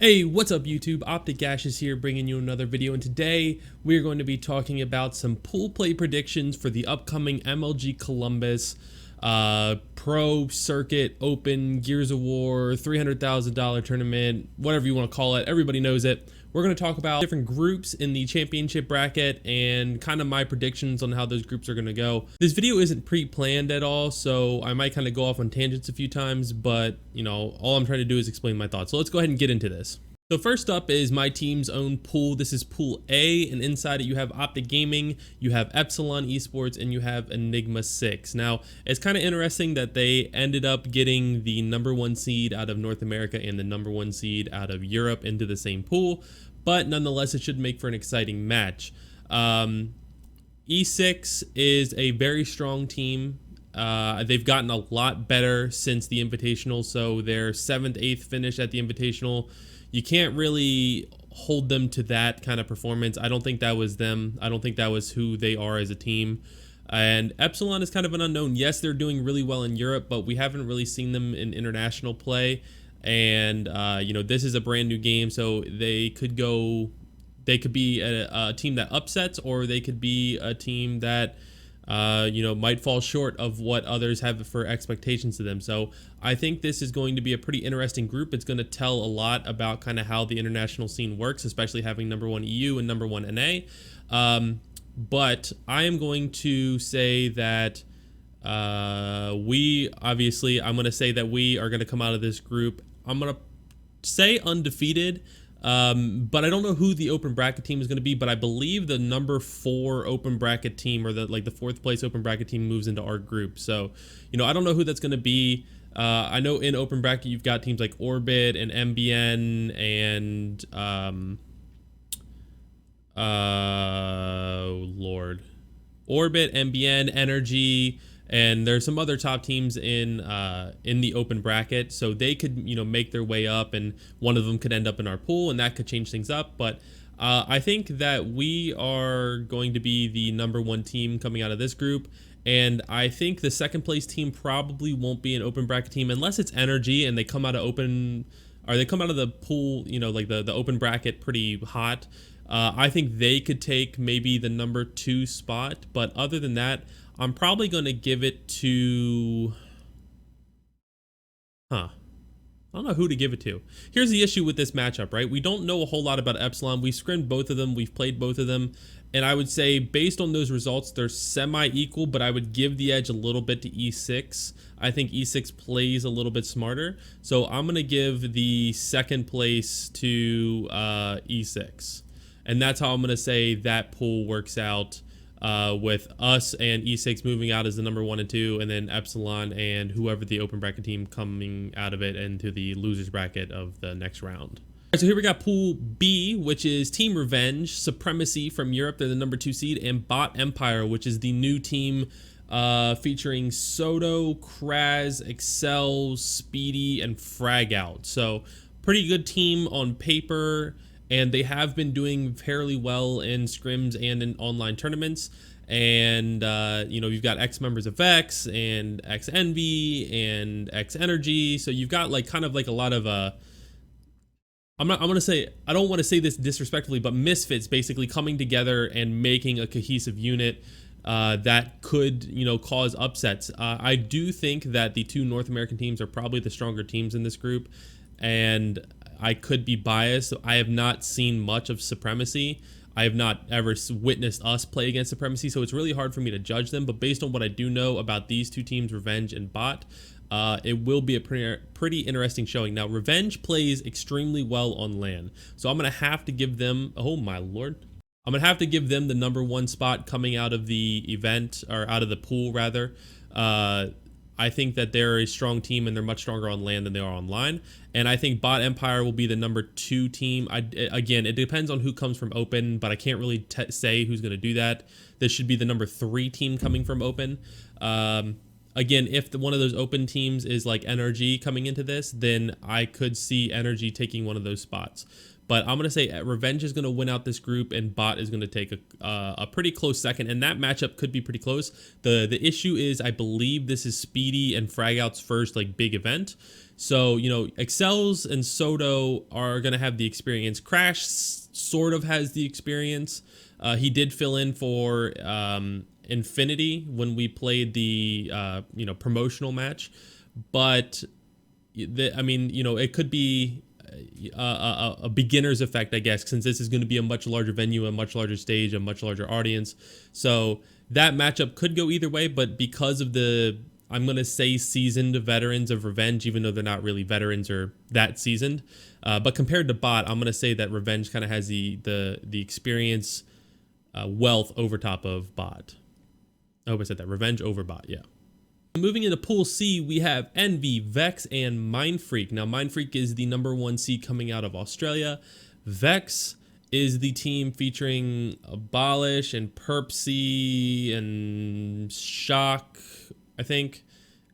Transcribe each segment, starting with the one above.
Hey, what's up YouTube? OpTic is here bringing you another video, and today we're going to be talking about some pool play predictions for the upcoming MLG Columbus Pro Circuit Open Gears of War $300,000 tournament, whatever you want to call it. Everybody knows it. We're going to talk about different groups in the championship bracket and kind of my predictions on how those groups are going to go. This video isn't pre-planned at all, so I might kind of go off on tangents a few times, but you know, all I'm trying to do is explain my thoughts. So let's go ahead and get into this. So first up is my team's own pool. This is Pool A, and inside it you have OpTic Gaming, you have Epsilon Esports, and you have Enigma 6. Now, it's kind of interesting that they ended up getting the #1 seed out of North America and the #1 seed out of Europe into the same pool, but nonetheless, it should make for an exciting match. E6 is a very strong team. They've gotten a lot better since the Invitational, so their 7th, 8th finish at the Invitational, you can't really hold them to that kind of performance. I don't think that was them. I don't think that was who they are as a team. And Epsilon is kind of an unknown. Yes, they're doing really well in Europe, but we haven't really seen them in international play. And, you know, this is a brand new game, so they could be a team that upsets, or they could be a team that, you know, might fall short of what others have for expectations to them. So I think this is going to be a pretty interesting group. It's going to tell a lot about kind of how the international scene works, especially having #1 EU and #1 NA. But I am going to say that I'm going to say that we are going to come out of this group. I'm going to say undefeated. But I don't know who the open bracket team is going to be, but I believe the #4 open bracket team, or the 4th place open bracket team, moves into our group. So, you know, I don't know who that's going to be. I know in open bracket you've got teams like Orbit and MBN and Orbit, MBN, Energy, and there's some other top teams in the open bracket, so they could, you know, make their way up, and one of them could end up in our pool, and that could change things up. But I think that we are going to be the #1 team coming out of this group, and I think the 2nd place team probably won't be an open bracket team unless it's Energy and they come out of the pool, you know, like the open bracket pretty hot. I think they could take maybe the #2 spot, but other than that, I'm probably going to give it to... I don't know who to give it to. Here's the issue with this matchup, right? We don't know a whole lot about Epsilon. We've scrimmed both of them. We've played both of them. And I would say, based on those results, they're semi-equal, but I would give the edge a little bit to E6. I think E6 plays a little bit smarter. So I'm going to give the 2nd place to E6. And that's how I'm going to say that pool works out. With us and E6 moving out as the #1 and 2, and then Epsilon and whoever the open bracket team coming out of it into the losers bracket of the next round. All right, so here we got Pool B, which is Team Revenge, Supremacy from Europe, they're the #2 seed, and Bot Empire, which is the new team featuring Soto, Kraz, Excel, Speedy, and Fragout. So pretty good team on paper, and they have been doing fairly well in scrims and in online tournaments. And, you know, you've got ex-members of X and X-Envy and X-Energy. So you've got like kind of like a lot of, I don't want to say this disrespectfully, but misfits basically coming together and making a cohesive unit that could, you know, cause upsets. I do think that the 2 North American teams are probably the stronger teams in this group. And I could be biased. I have not seen much of Supremacy. I have not ever witnessed us play against Supremacy, so it's really hard for me to judge them. But based on what I do know about these 2 teams, Revenge and Bot, it will be a pretty interesting showing. Now, Revenge plays extremely well on LAN, so I'm going to have to give them... Oh, my lord. I'm going to have to give them the #1 spot coming out of the event, or out of the pool, rather. I think that they're a strong team, and they're much stronger on LAN than they are online. And I think Bot Empire will be the #2 team. Again, it depends on who comes from Open, but I can't really say who's going to do that. This should be the #3 team coming from Open. Again, if one of those Open teams is like Energy coming into this, then I could see Energy taking one of those spots. But I'm going to say Revenge is going to win out this group, and Bot is going to take a pretty close 2nd, and that matchup could be pretty close. The issue is I believe this is Speedy and Fragout's first like big event. So, you know, Excels and Soto are going to have the experience. Crash sort of has the experience. He did fill in for Infinity when we played the, you know, promotional match. But, I mean, you know, it could be a beginner's effect, I guess, since this is going to be a much larger venue, a much larger stage, a much larger audience. So that matchup could go either way, but because of the, I'm going to say, seasoned veterans of Revenge, even though they're not really veterans or that seasoned, but compared to Bot, I'm going to say that Revenge kind of has the experience wealth over top of Bot. I hope I said that. Revenge over Bot, yeah. Moving into Pool C, we have Envy, Vex, and Mindfreak. Now, Mindfreak is the #1 seed coming out of Australia. Vex is the team featuring Abolish and Perpsy and Shock, I think,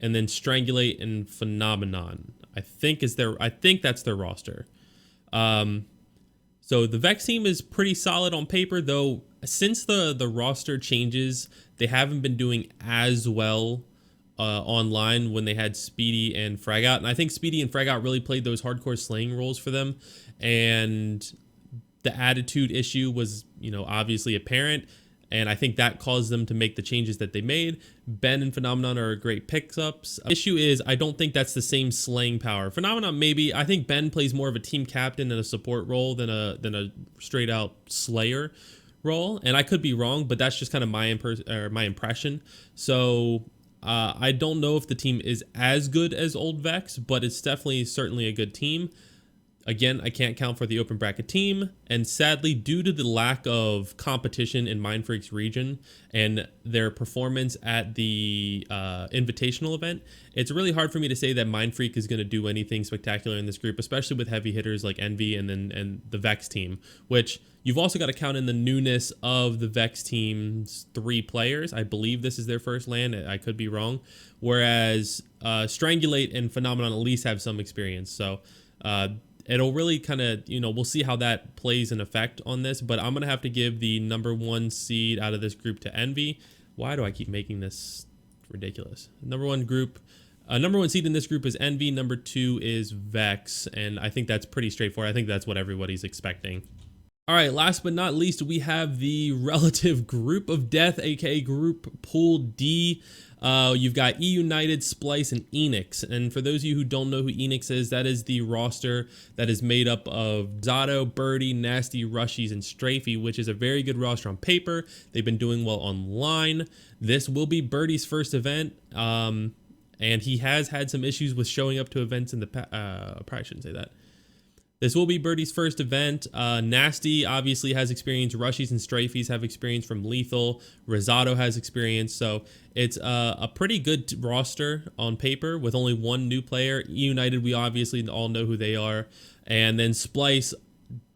and then Strangulate and Phenomenon. I think that's their roster. So the Vex team is pretty solid on paper, though since the roster changes, they haven't been doing as well online when they had Speedy and Fragout. And I think Speedy and Fragout really played those hardcore slaying roles for them. And the attitude issue was, you know, obviously apparent. And I think that caused them to make the changes that they made. Ben and Phenomenon are great pickups. Issue is, I don't think that's the same slaying power. Phenomenon, maybe. I think Ben plays more of a team captain and a support role than a straight out slayer role. And I could be wrong, but that's just kind of my impression. So I don't know if the team is as good as Old Vex, but it's certainly a good team. Again, I can't count for the open bracket team, and sadly, due to the lack of competition in Mindfreak's region and their performance at the invitational event, it's really hard for me to say that Mindfreak is going to do anything spectacular in this group, especially with heavy hitters like Envy and the Vex team, which you've also got to count in the newness of the Vex team's 3 players. I believe this is their first LAN. I could be wrong. Whereas Strangulate and Phenomenon at least have some experience. So it'll really kind of, you know, we'll see how that plays an effect on this, but I'm going to have to give the #1 seed out of this group to Envy. Why do I keep making this ridiculous? #1 seed in this group is Envy. #2 is Vex, and I think that's pretty straightforward. I think that's what everybody's expecting. All right, last but not least, we have the relative group of death, aka group Pool D. You've got E United, Splice, and Enix. And for those of you who don't know who Enix is, that is the roster that is made up of Zato, Birdie, Nasty, Rushies, and Strafey, which is a very good roster on paper. They've been doing well online. This will be Birdie's first event, and he has had some issues with showing up to events in the past. I probably shouldn't say that. This will be Birdie's first event. Nasty obviously has experience. Rushies and Strafeys have experience from Lethal. Risato has experience. So it's a pretty good roster on paper with only 1 new player. United, we obviously all know who they are. And then Splice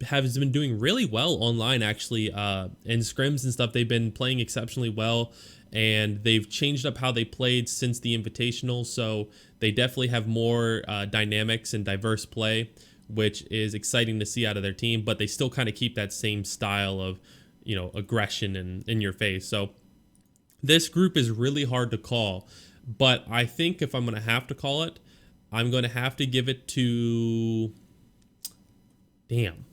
has been doing really well online, actually. In scrims and stuff, they've been playing exceptionally well. And they've changed up how they played since the Invitational. So they definitely have more dynamics and diverse play, which is exciting to see out of their team, but they still kind of keep that same style of, you know, aggression and in your face. So this group is really hard to call, but I think if I'm going to have to call it, I'm going to have to give it to, damn.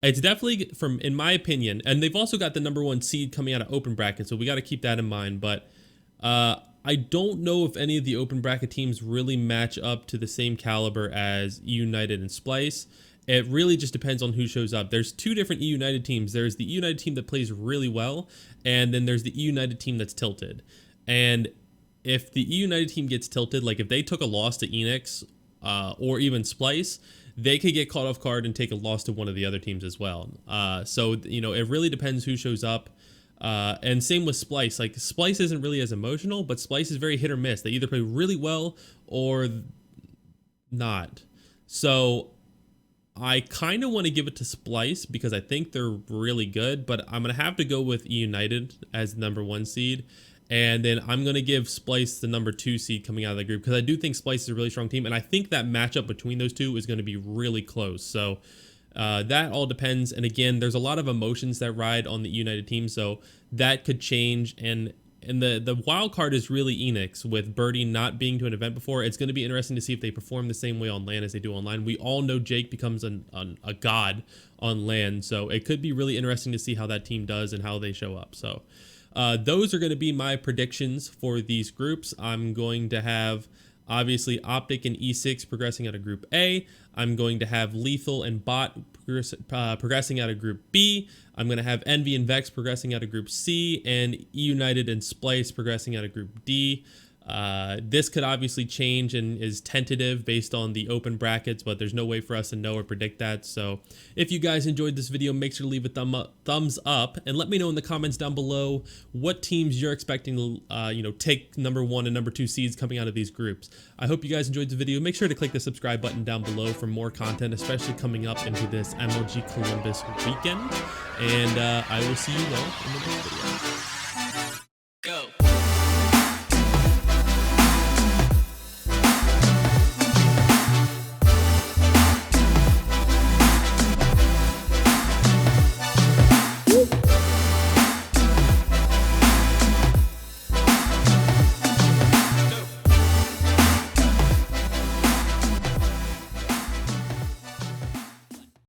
It's definitely, from, in my opinion, and they've also got the #1 seed coming out of open bracket, so we got to keep that in mind, but I don't know if any of the open bracket teams really match up to the same caliber as E United and Splice. It really just depends on who shows up. There's 2 different E United teams. There's the E United team that plays really well, and then there's the E United team that's tilted. And if the E United team gets tilted, like if they took a loss to Enix or even Splice, they could get caught off guard and take a loss to one of the other teams as well. So, you know, it really depends who shows up. And same with Splice. Like, Splice isn't really as emotional, but Splice is very hit or miss. They either play really well or not. So I kind of want to give it to Splice because I think they're really good, but I'm going to have to go with E United as the #1 seed. And then I'm going to give Splice the #2 seed coming out of the group because I do think Splice is a really strong team. And I think that matchup between those two is going to be really close. So that all depends. And again, there's a lot of emotions that ride on the United team. So that could change. And And the wild card is really Enix, with Birdie not being to an event before. It's going to be interesting to see if they perform the same way on LAN as they do online. We all know Jake becomes a god on LAN, so it could be really interesting to see how that team does and how they show up. So those are going to be my predictions for these groups. I'm going to have obviously OpTic and E6 progressing out of Group A. I'm going to have Lethal and Bot progressing out of Group B. I'm going to have Envy and Vex progressing out of Group C, and E United and Splice progressing out of Group D. This could obviously change and is tentative based on the open brackets, but there's no way for us to know or predict that. So if you guys enjoyed this video, make sure to leave a thumbs up and let me know in the comments down below what teams you're expecting to take number 1 and number 2 seeds coming out of these groups. I hope you guys enjoyed the video. Make sure to click the subscribe button down below for more content, especially coming up into this MLG Columbus weekend. And I will see you all in the next video.